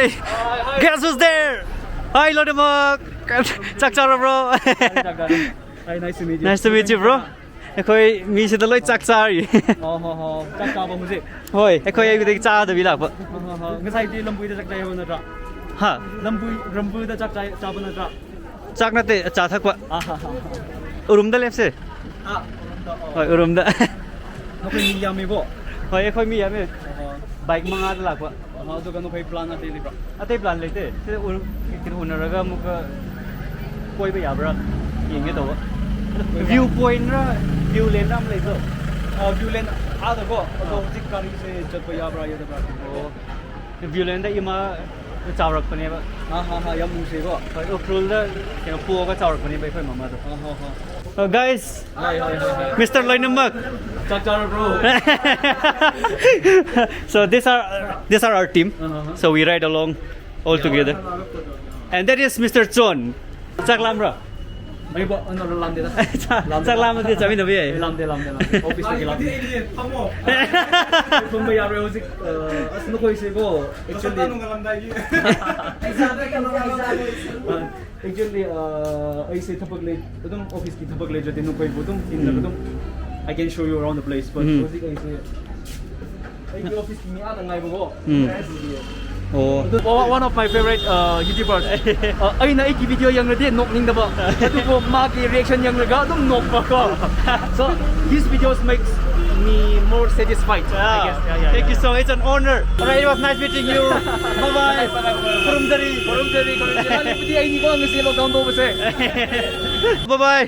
Hey, guess who's there? Hi, Lodemak. Chakchara, bro. Hi, nice to meet you. Nice to meet you, bro. Ekoi mi se taloi chakchari. Chak chaba mu se. Hoi, ekoi ai de cha da bi lak ba. Ngasai di lambui da chak chai ba na tra. Ha, Lambui da chak chai chaba na tra. chak na te cha thak ba. Urum da lep se. Hoi, urum da. No kai mi yam mi bo. Hoi, ekoi mi ya me bike manga da lak ba. Do ka no kai plan ate li bra. Ate plan le te. Se kin unaraga muka koi ba ya bra. Yeng ge to ba. View point ra view lane ram le so. View lane ada ko. To jik kari se chat ba ya bra ya da bra. View lane da ima chawrak pane ba. Yam mu se ko. Hoi, ukrul da kena po ga chawrak pane ba khoi mama do. Guys, Hi. Mr. Loinamak. Chak chara bro. So these are our team. So we ride along all together. And that is Mr. Chon. Chaklam bro. Mai bo ano lam de da. Chaklam de chami no bi. Lam de. Office ke lam. Thamo. Tum ba ya bro jik as no koi se ko actually. Actually, I say thapak le, itong office ki thapak le jo tinong koi butong in I can show you around the place, but I say ay office ki mi ada ngai bo. Oh. One of my favorite YouTubers. Ay na iki video yang ready nok ning da ba. Ito po magi reaction yang raga dum nok pa ko. So these videos makes me more satisfied. I guess. Thank you so much. It's an honor. Alright, it was nice meeting you. Bye bye. From Dari. Pudi ay ni ko ang silo gando ba se. Bye bye.